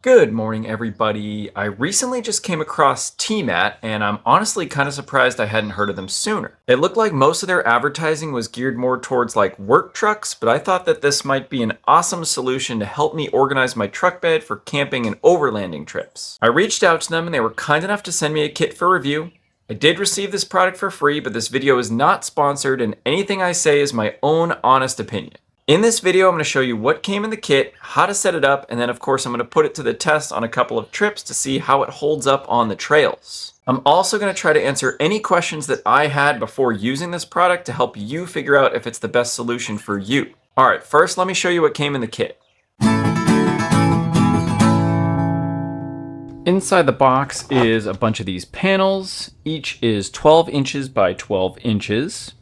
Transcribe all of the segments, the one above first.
Good morning, everybody. I recently just came across Tmat, and I'm honestly kind of surprised I hadn't heard of them sooner. It looked like most of their advertising was geared more towards like work trucks, but I thought that this might be an awesome solution to help me organize my truck bed for camping and overlanding trips. I reached out to them and they were kind enough to send me a kit for review. I did receive this product for free, but this video is not sponsored and anything I say is my own honest opinion. In this video, I'm going to show you what came in the kit, how to set it up, and then of course I'm going to put it to the test on a couple of trips to see how it holds up on the trails. I'm also going to try to answer any questions that I had before using this product to help you figure out if it's the best solution for you. Alright, first let me show you what came in the kit. Inside the box is a bunch of these panels. Each is 12 inches by 12 inches.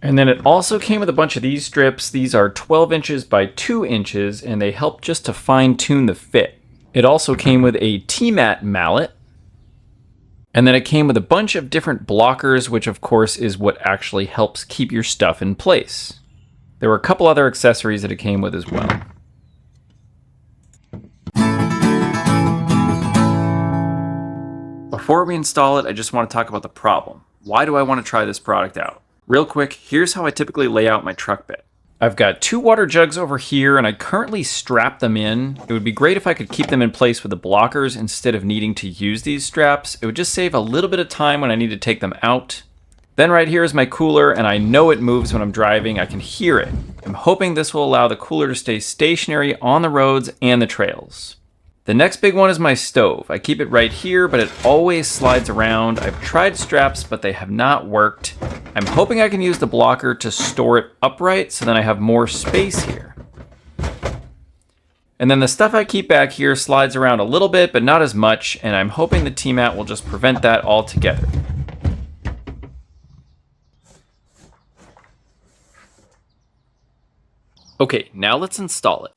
And then it also came with a bunch of these strips. These are 12 inches by 2 inches, and they help just to fine-tune the fit. It also came with a Tmat mallet. And then it came with a bunch of different blockers, which of course is what actually helps keep your stuff in place. There were a couple other accessories that it came with as well. Before we install it, I just want to talk about the problem. Why do I want to try this product out? Real quick, here's how I typically lay out my truck bed. I've got 2 water jugs over here and I currently strap them in. It would be great if I could keep them in place with the blockers instead of needing to use these straps. It would just save a little bit of time when I need to take them out. Then right here is my cooler, and I know it moves when I'm driving. I can hear it. I'm hoping this will allow the cooler to stay stationary on the roads and the trails. The next big one is my stove. I keep it right here, but it always slides around. I've tried straps, but they have not worked. I'm hoping I can use the blocker to store it upright so then I have more space here. And then the stuff I keep back here slides around a little bit, but not as much, and I'm hoping the Tmat will just prevent that altogether. Okay, now let's install it.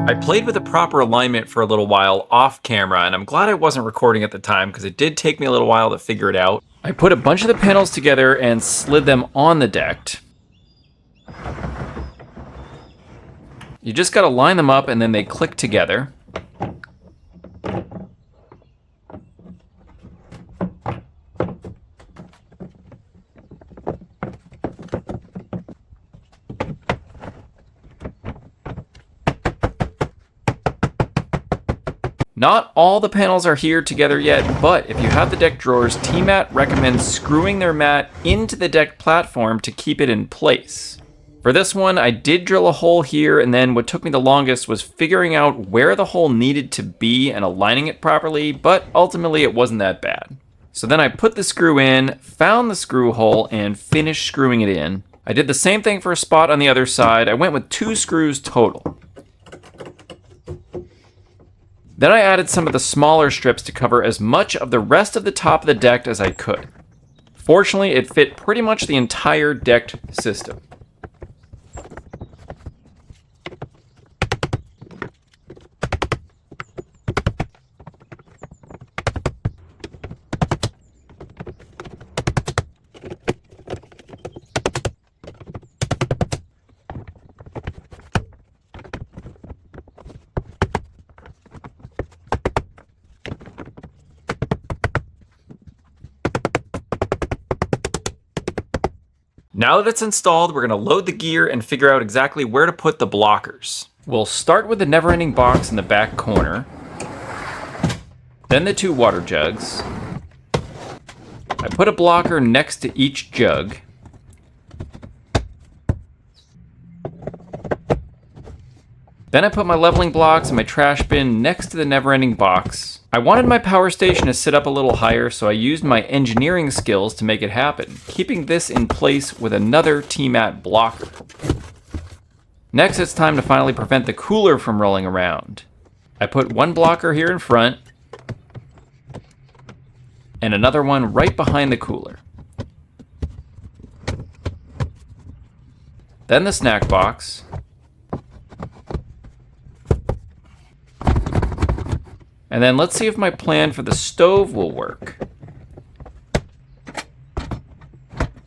I played with the proper alignment for a little while off camera, and I'm glad I wasn't recording at the time because it did take me a little while to figure it out. I put a bunch of the panels together and slid them on the deck. You just gotta line them up and then they click together. Not all the panels are here together yet, but if you have the deck drawers, Tmat recommends screwing their mat into the deck platform to keep it in place. For this one, I did drill a hole here, and then what took me the longest was figuring out where the hole needed to be and aligning it properly, but ultimately it wasn't that bad. So then I put the screw in, found the screw hole, and finished screwing it in. I did the same thing for a spot on the other side. I went with 2 screws total. Then I added some of the smaller strips to cover as much of the rest of the top of the deck as I could. Fortunately, it fit pretty much the entire decked system. Now that it's installed, we're going to load the gear and figure out exactly where to put the blockers. We'll start with the never-ending box in the back corner, then the 2 water jugs. I put a blocker next to each jug. Then I put my leveling blocks and my trash bin next to the never-ending box. I wanted my power station to sit up a little higher, so I used my engineering skills to make it happen, keeping this in place with another Tmat blocker. Next, it's time to finally prevent the cooler from rolling around. I put 1 blocker here in front, and another one right behind the cooler. Then the snack box. And then let's see if my plan for the stove will work.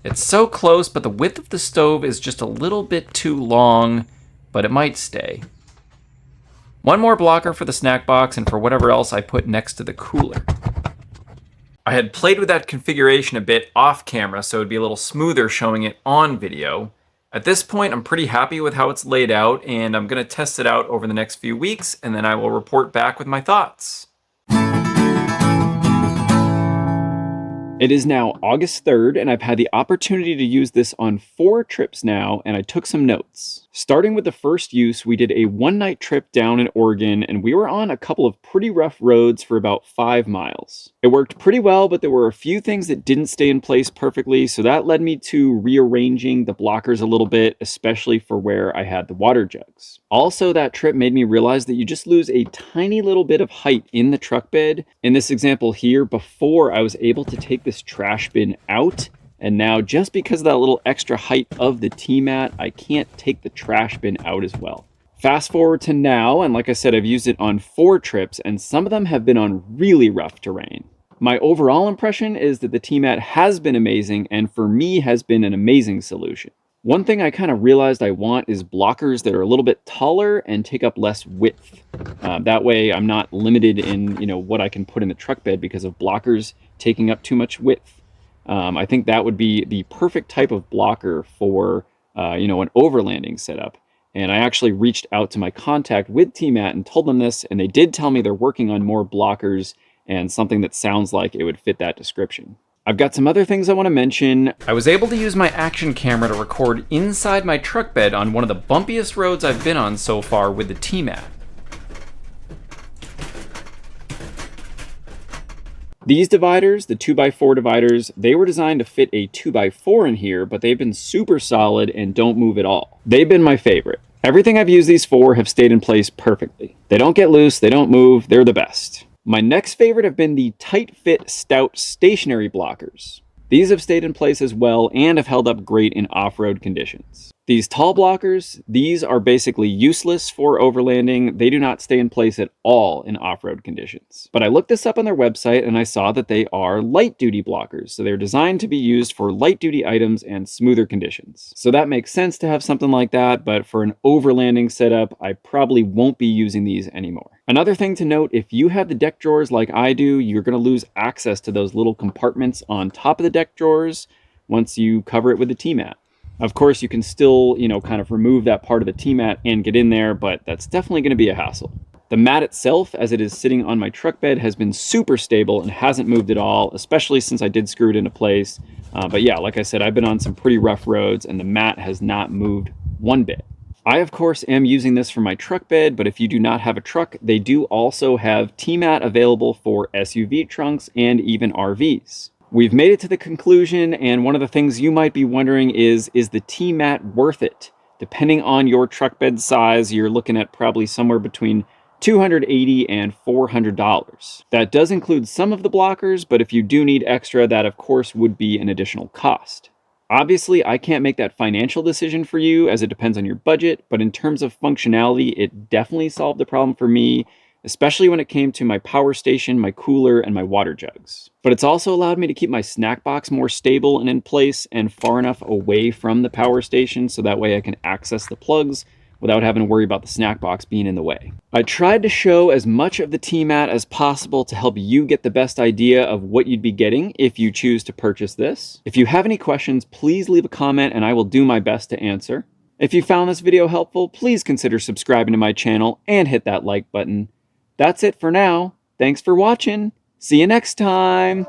It's so close, but the width of the stove is just a little bit too long, but it might stay. One more blocker for the snack box and for whatever else I put next to the cooler. I had played with that configuration a bit off camera so it'd be a little smoother showing it on video. At this point, I'm pretty happy with how it's laid out, and I'm going to test it out over the next few weeks, and then I will report back with my thoughts. It is now August 3rd, and I've had the opportunity to use this on 4 trips now, and I took some notes. Starting with the first use, we did a one-night trip down in Oregon, and we were on a couple of pretty rough roads for about 5 miles. It worked pretty well, but there were a few things that didn't stay in place perfectly, so that led me to rearranging the blockers a little bit, especially for where I had the water jugs. Also, that trip made me realize that you just lose a tiny little bit of height in the truck bed. In this example here, before I was able to take this trash bin out, and now just because of that little extra height of the Tmat, I can't take the trash bin out as well. Fast forward to now, and like I said, I've used it on 4 trips, and some of them have been on really rough terrain. My overall impression is that the Tmat has been amazing, and for me has been an amazing solution. One thing I kind of realized I want is blockers that are a little bit taller and take up less width. That way I'm not limited in what I can put in the truck bed because of blockers taking up too much width. I think that would be the perfect type of blocker for an overlanding setup. And I actually reached out to my contact with Tmat and told them this, and they did tell me they're working on more blockers and something that sounds like it would fit that description. I've got some other things I want to mention. I was able to use my action camera to record inside my truck bed on one of the bumpiest roads I've been on so far with the Tmat. These dividers, the 2x4 dividers, they were designed to fit a 2x4 in here, but they've been super solid and don't move at all. They've been my favorite. Everything I've used these for have stayed in place perfectly. They don't get loose, they don't move, they're the best. My next favorite have been the tight fit stout stationary blockers. These have stayed in place as well and have held up great in off-road conditions. These tall blockers, these are basically useless for overlanding. They do not stay in place at all in off-road conditions. But I looked this up on their website and I saw that they are light-duty blockers. So they're designed to be used for light-duty items and smoother conditions. So that makes sense to have something like that, but for an overlanding setup, I probably won't be using these anymore. Another thing to note, if you have the deck drawers like I do, you're going to lose access to those little compartments on top of the deck drawers once you cover it with the Tmat. Of course, you can still, kind of remove that part of the Tmat and get in there, but that's definitely going to be a hassle. The mat itself, as it is sitting on my truck bed, has been super stable and hasn't moved at all, especially since I did screw it into place. But yeah, like I said, I've been on some pretty rough roads and the mat has not moved one bit. I, of course, am using this for my truck bed, but if you do not have a truck, they do also have Tmat available for SUV trunks and even RVs. We've made it to the conclusion, and one of the things you might be wondering is the Tmat worth it? Depending on your truck bed size, you're looking at probably somewhere between $280 and $400. That does include some of the blockers, but if you do need extra, that of course would be an additional cost. Obviously, I can't make that financial decision for you as it depends on your budget, but in terms of functionality, it definitely solved the problem for me, especially when it came to my power station, my cooler, and my water jugs. But it's also allowed me to keep my snack box more stable and in place and far enough away from the power station so that way I can access the plugs without having to worry about the snack box being in the way. I tried to show as much of the Tmat as possible to help you get the best idea of what you'd be getting if you choose to purchase this. If you have any questions, please leave a comment and I will do my best to answer. If you found this video helpful, please consider subscribing to my channel and hit that like button. That's it for now. Thanks for watching. See you next time.